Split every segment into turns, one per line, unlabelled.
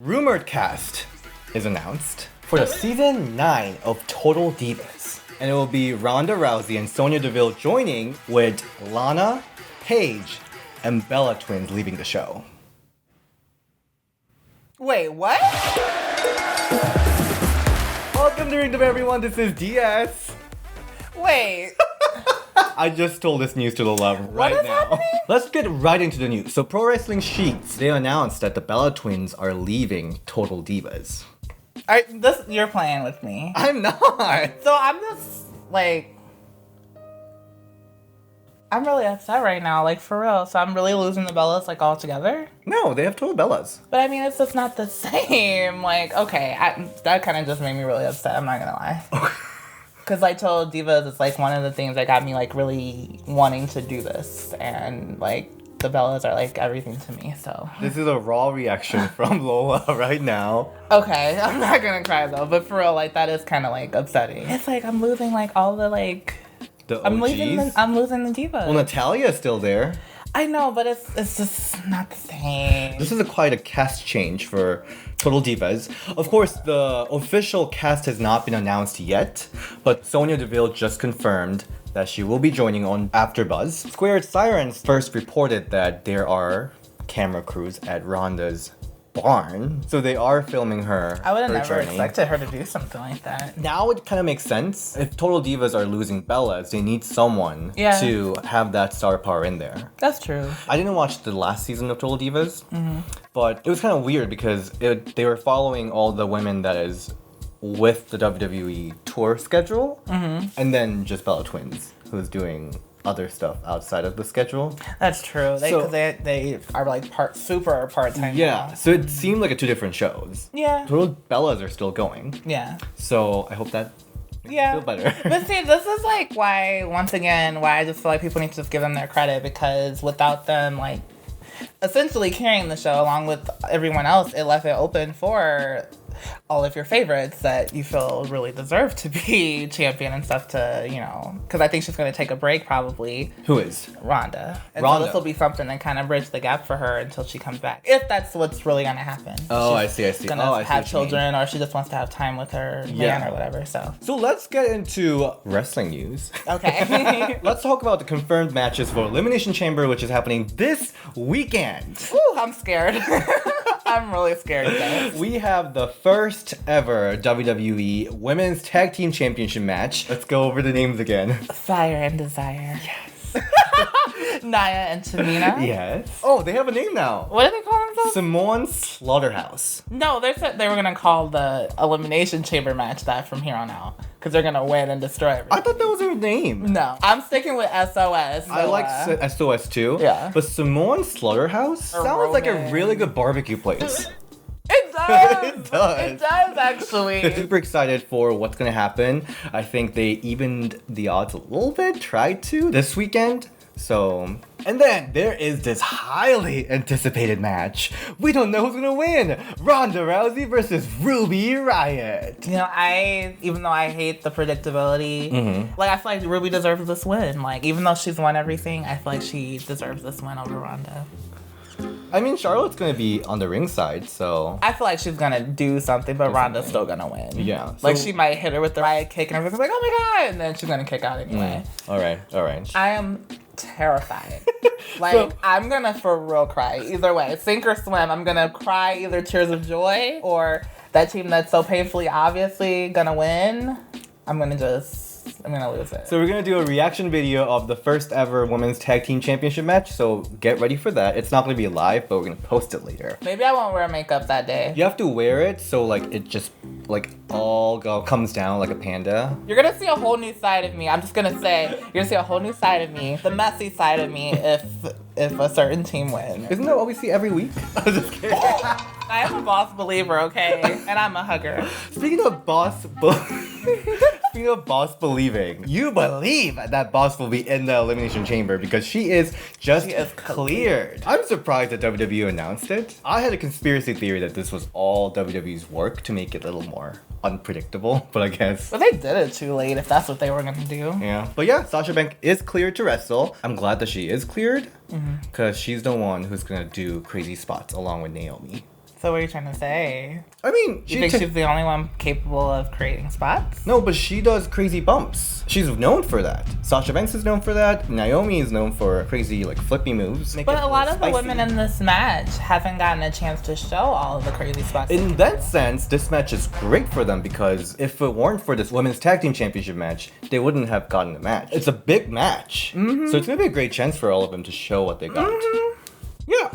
Rumored cast is announced for the season 9 of Total Divas. And it will be Ronda Rousey and Sonya Deville joining with Lana, Paige, and Bella twins leaving the show.
Wait, what?
Welcome to Ring of everyone, this is DS.
Wait.
I just told this news to the love right now.
Happening?
Let's get right into the news. So Pro Wrestling Sheets, they announced that the Bella twins are leaving Total Divas.
You're playing with me.
I'm not.
So I'm just like, I'm really upset right now, like for real. So I'm really losing the Bellas like altogether.
No, they have Total Bellas.
But I mean, it's just not the same. Like, okay, that kind of just made me really upset. I'm not gonna lie. Because I told Divas it's like one of the things that got me like really wanting to do this, and like the Bellas are like everything to me. So
this is a raw reaction from Lola right now.
Okay, I'm not gonna cry though, but for real, like that is kind of like upsetting. It's like I'm losing like all the like.
The OGs?
I'm losing the Divas.
Well, Natalia's still there.
I know, but it's just not the same.
This is quite a cast change for Total Divas. Of course, the official cast has not been announced yet, but Sonya Deville just confirmed that she will be joining on AfterBuzz. Squared Sirens first reported that there are camera crews at Ronda's barn, so they are filming her.
I would have
her
never
journey.
expected her to do something like that.
Now it kind of makes sense. If Total Divas are losing Bellas, they need someone to have that star power in there.
That's true.
I didn't watch the last season of Total Divas, but it was kind of weird because they were following all the women that is with the WWE tour schedule, and then just Bella Twins, who's doing other stuff outside of the schedule.
That's true. Because they are like super part-time.
Yeah,
now.
so it seemed like two different shows.
Yeah.
Total Bellas are still going.
Yeah.
So I hope that makes you feel better.
But see, this is like why I just feel like people need to just give them their credit, because without them like essentially carrying the show along with everyone else, it left it open for all of your favorites that you feel really deserve to be champion and stuff to, because I think she's going to take a break probably.
Who is?
Ronda. And
Ronda.
so this will be something that kind of bridge the gap for her until she comes back. If that's what's really going to happen.
Oh,
she's
I see.
Going to have children, or she just wants to have time with her man or whatever. So
let's get into wrestling news.
Okay.
Let's talk about the confirmed matches for Elimination Chamber, which is happening this weekend.
Ooh, I'm scared. I'm really scared, guys.
We have the first ever WWE Women's Tag Team Championship match. Let's go over the names again.
Fire and Desire.
Yes.
Naya and Tamina.
Yes. Oh, they have a name now.
What do they call themselves?
Simone Slaughterhouse.
No, they said they were going to call the Elimination Chamber match that from here on out. Because they're going to win and destroy everything.
I thought that was their name.
No. I'm sticking with SOS. So,
I like SOS too.
Yeah.
But Simone Slaughterhouse sounds like a really good barbecue place.
It does.
It does.
It does, actually.
Super excited for what's going to happen. I think they evened the odds a little bit, tried to, this weekend. So, and then there is this highly anticipated match. We don't know who's going to win. Ronda Rousey versus Ruby Riott.
Even though I hate the predictability, like I feel like Ruby deserves this win. Like, even though she's won everything, I feel like she deserves this win over Ronda.
I mean, Charlotte's going to be on the ringside, so...
I feel like she's going to do something, but Ronda's still going to win.
Yeah.
Like, she might hit her with the riot kick, and everyone's like, oh my god! And then she's going to kick out anyway.
All right.
I am terrified. I'm going to for real cry. Either way. Sink or swim. I'm going to cry either tears of joy, or that team that's so painfully obviously going to win, I'm going to lose it.
So we're going to do a reaction video of the first ever Women's Tag Team Championship match, so get ready for that. It's not going to be live, but we're going to post it later.
Maybe I won't wear makeup that day.
You have to wear it so it just all comes down like a panda.
You're going to see a whole new side of me. I'm just going to say, you're going to see a whole new side of me. The messy side of me if a certain team wins.
Isn't that what we see every week? I'm just kidding.
I am a boss believer, okay? And I'm a hugger.
Speaking of boss believing, you believe that Boss will be in the Elimination Chamber because she is cleared. I'm surprised that WWE announced it. I had a conspiracy theory that this was all WWE's work to make it a little more unpredictable, but I guess.
But they did it too late if that's what they were going to do.
Yeah. But yeah, Sasha Banks is cleared to wrestle. I'm glad that she is cleared because she's the one who's going to do crazy spots along with Naomi.
So what are you trying to say?
I mean,
You think she's the only one capable of creating spots?
No, but she does crazy bumps. She's known for that. Sasha Banks is known for that. Naomi is known for crazy, like, flippy moves.
But a lot of the women in this match haven't gotten a chance to show all of the crazy spots.
In that sense, this match is great for them because if it weren't for this Women's Tag Team Championship match, they wouldn't have gotten the match. It's a big match. So it's going to be a great chance for all of them to show what they got. Yeah.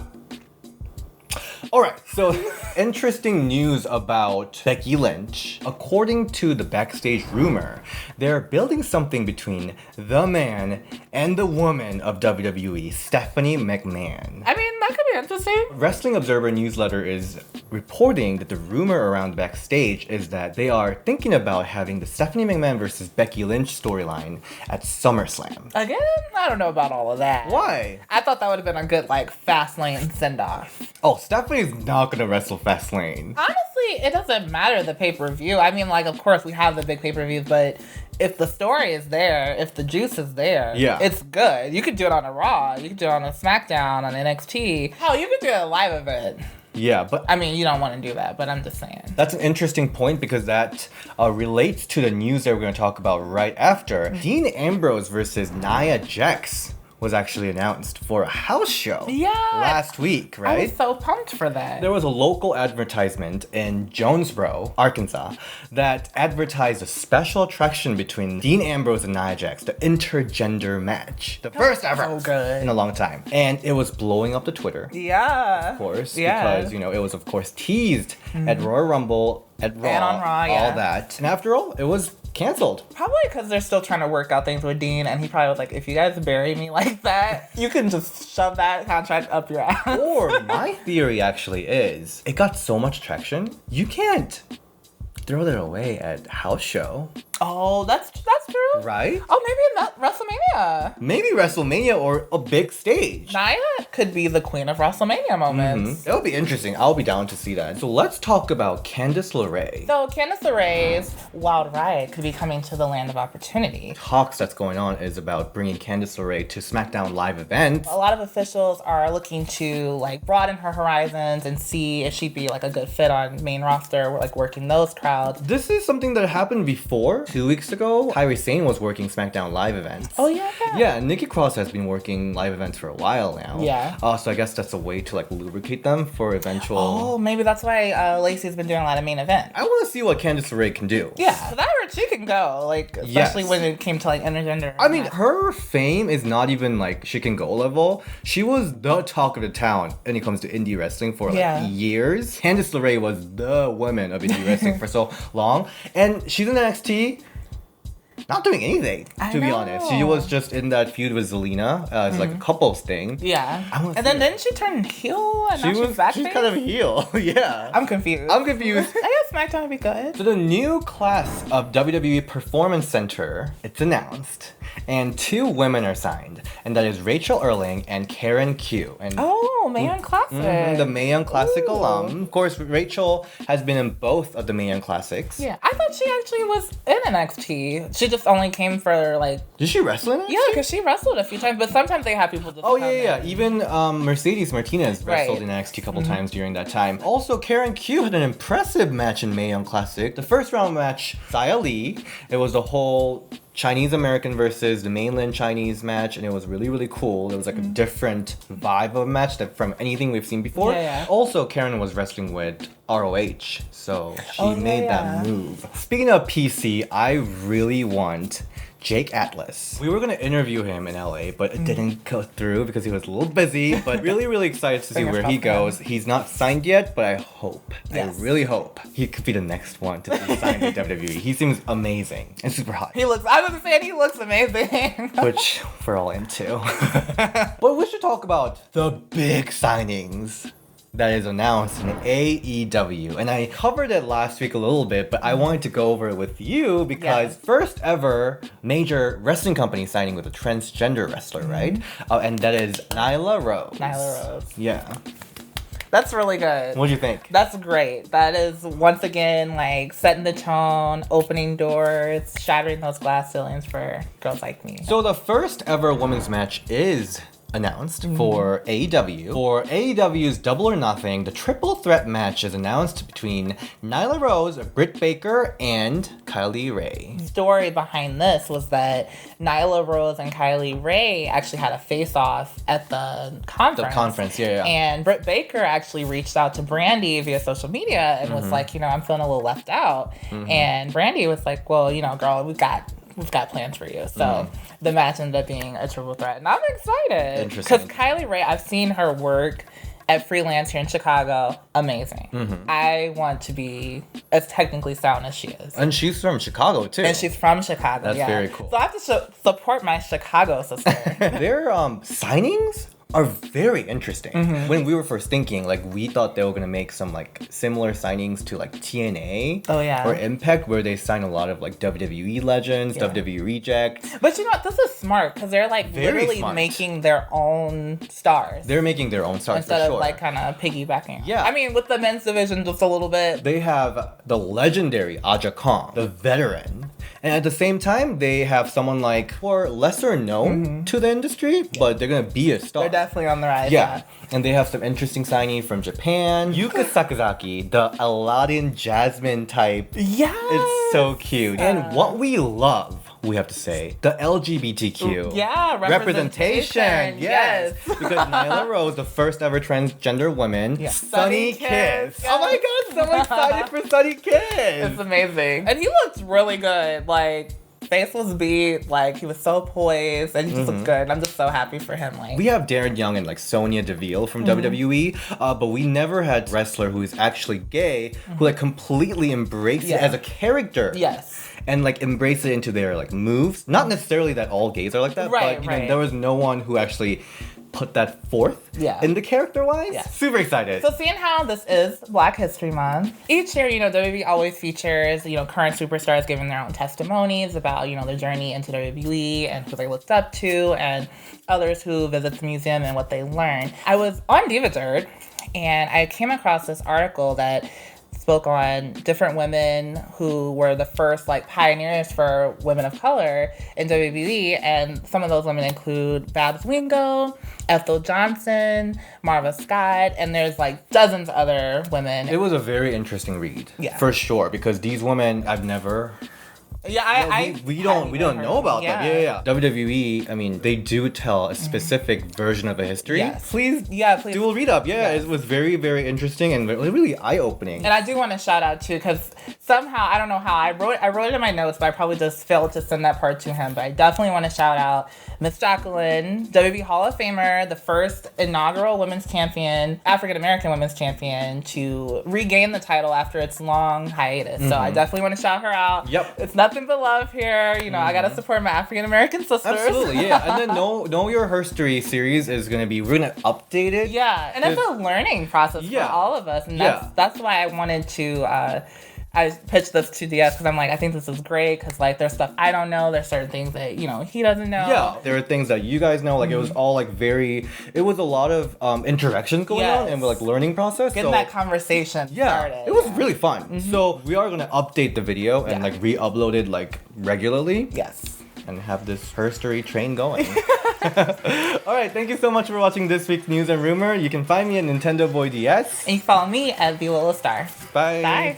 Alright, so interesting news about Becky Lynch. According to the backstage rumor, they're building something between the man and the woman of WWE, Stephanie McMahon.
I mean, that could be interesting.
Wrestling Observer newsletter is reporting that the rumor around backstage is that they are thinking about having the Stephanie McMahon versus Becky Lynch storyline at SummerSlam.
Again, I don't know about all of that.
Why?
I thought that would have been a good, like, Fastlane send-off.
Oh, Stephanie's not gonna wrestle Fastlane.
Honestly, it doesn't matter the pay-per-view. I mean, like, of course, we have the big pay-per-views, but if the story is there, if the juice is there, it's good. You could do it on a Raw. You could do it on a SmackDown, on NXT. Hell, you could do it at a live event.
Yeah, but...
I mean, you don't want to do that, but I'm just saying.
That's an interesting point because that relates to the news that we're going to talk about right after. Dean Ambrose versus Nia Jax was actually announced for a house show last week, right?
I was so pumped for that.
There was a local advertisement in Jonesboro, Arkansas, that advertised a special attraction between Dean Ambrose and Nia Jax, the intergender match. The first ever in a long time. And it was blowing up the Twitter.
Yeah.
Of course, because, you know, it was, of course, teased at Royal Rumble, at Raw,
and on Raw,
all that. And after all, it was canceled.
Probably because they're still trying to work out things with Dean, and he probably was like, if you guys bury me like that, you can just shove that contract up your ass.
Or my theory actually is, it got so much traction, you can't throw that away at house show.
Oh, that's true.
Right?
Oh, maybe in WrestleMania.
Maybe WrestleMania or a big stage.
Nia could be the queen of WrestleMania moments.
It'll be interesting. I'll be down to see that. So let's talk about Candice LeRae.
So Candice LeRae's Wild Ride could be coming to the Land of Opportunity.
Talks that's going on is about bringing Candice LeRae to SmackDown live events.
A lot of officials are looking to like broaden her horizons and see if she'd be like a good fit on main roster, like working those crowds.
This is something that happened before. 2 weeks ago, Kairi Sane was working SmackDown live events.
Oh yeah.
Yeah, Nikki Cross has been working live events for a while now.
Yeah.
So I guess that's a way to like lubricate them for eventual.
Oh, maybe that's why Lacey's been doing a lot of main events.
I want to see what Candice LeRae can do.
Yeah, so that where she can go, like especially when it came to like intergender.
I mean, her fame is not even like she can go level. She was the talk of the town when it comes to indie wrestling for like years. Candice LeRae was the woman of indie wrestling for so long, and she's in NXT. Not doing anything, to be honest. She was just in that feud with Zelina. It's like a couples thing.
Yeah. And then didn't she turn heel? And she's
kind of heel. Yeah.
I'm confused.
I
guess SmackDown would be good.
So the new class of WWE Performance Center, it's announced. And 2 women are signed. And that is Rachel Erling and Karen Q. And
Mae Young Classic.
The Mae Young Classic alum. Of course, Rachel has been in both of the Mae Young Classics.
Yeah. I thought she actually was in NXT. She just only came for like...
Did she wrestle in NXT?
Yeah, because she wrestled a few times. But sometimes they have people just come in.
Even Mercedes Martinez wrestled in NXT a couple times during that time. Also, Karen Q had an impressive match in Mae Young Classic. The first round match, Xia Li. It was the whole Chinese American versus the mainland Chinese match, and it was really, really cool. It was like a different vibe of a match that from anything we've seen before. Also, Karen was wrestling with ROH, so she made that move. Speaking of PC, I really want Jake Atlas. We were going to interview him in LA, but it didn't go through because he was a little busy, but really, really excited to see where he goes. He's not signed yet, but I hope, I really hope he could be the next one to be signed to WWE. He seems amazing and super hot.
I was saying he looks amazing.
Which we're all into. But we should talk about the big signings that is announced in AEW. And I covered it last week a little bit, but I wanted to go over it with you because first ever major wrestling company signing with a transgender wrestler, right? And that is Nyla Rose.
Nyla Rose.
Yeah.
That's really good.
What do you think?
That's great. That is, once again, like, setting the tone, opening doors, shattering those glass ceilings for girls like me.
So the first ever women's match is announced for AEW. For AEW's Double or Nothing, the triple threat match is announced between Nyla Rose, Britt Baker, and Kylie Rae.
The story behind this was that Nyla Rose and Kylie Rae actually had a face-off at the conference.
Yeah.
And Britt Baker actually reached out to Brandy via social media and was like, I'm feeling a little left out. And Brandy was like, well, girl, we've got plans for you. So the match ended up being a triple threat. And I'm excited.
Interesting.
Because Kylie Rae, I've seen her work at Freelance here in Chicago. Amazing. I want to be as technically sound as she is.
And she's from Chicago, too.
And she's from Chicago,
That's very cool.
So I have to support my Chicago sister.
Their signings are very interesting. When we were first thinking, we thought they were gonna make some similar signings to TNA or Impact, where they sign a lot of WWE legends, WWE rejects.
But you know what? This is smart because they're literally
smart.
making their own stars.
They're making their own stars
instead
for sure.
of kind of piggybacking.
Yeah.
I mean, with the men's division just a little bit.
They have the legendary Aja Kong, the veteran. And at the same time, they have someone or lesser known to the industry, but they're gonna be a star.
They're definitely on the rise.
Yeah. And they have some interesting signee from Japan. Yuka Sakazaki, the Aladdin Jasmine type.
Yes.
It's so cute. And what we love, we have to say, the LGBTQ.
Yeah, representation.
Yes. Because Nyla Rose, the first ever transgender woman, Sonny Kiss.
Yes.
Oh my god, so excited for Sonny Kiss.
It's amazing. And he looked really good. Face was beat, he was so poised, and he just looked good. And I'm just so happy for him.
We have Darren Young and Sonya Deville from WWE, but we never had a wrestler who is actually gay who completely embraced it as a character.
Yes.
And embrace it into their moves. Not necessarily that all gays are like that, but there was no one who actually put that forth in the character-wise. Yeah. Super excited.
So seeing how this is Black History Month, each year, WWE always features, current superstars giving their own testimonies about, their journey into WWE and who they looked up to and others who visit the museum and what they learned. I was on DivaDirt and I came across this article that spoke on different women who were the first pioneers for women of color in WWE, and some of those women include Babs Wingo, Ethel Johnson, Marva Scott, and there's dozens of other women.
It was a very interesting read, for sure, because these women I've never.
Yeah,
we don't know about them. Yeah. WWE, I mean, they do tell a specific version of a history.
Yes.
Please do a read up. Yeah, it was very, very interesting and really eye opening.
And I do want to shout out too, because somehow I don't know how I wrote it in my notes, but I probably just failed to send that part to him. But I definitely want to shout out Miss Jacqueline, WWE Hall of Famer, the first inaugural women's champion, African American women's champion, to regain the title after its long hiatus. So I definitely want to shout her out.
Yep.
It's nothing but love here. I gotta support my African American sisters.
Absolutely, yeah. And then Know Your Herstory series is we're gonna update it.
Yeah, and it's a learning process for all of us, and that's why I wanted to. I pitched this to DS because I'm I think this is great because there's stuff I don't know. There's certain things that he doesn't know.
Yeah, there are things that you guys know. It was all it was a lot of interactions going on and learning process.
Getting that conversation started.
It was really fun. So we are gonna update the video and re-upload it regularly.
Yes.
And have this herstory train going. All right, thank you so much for watching this week's News and Rumor. You can find me at Nintendo Boy DS.
And you can follow me at The Willow Star.
Bye.
Bye.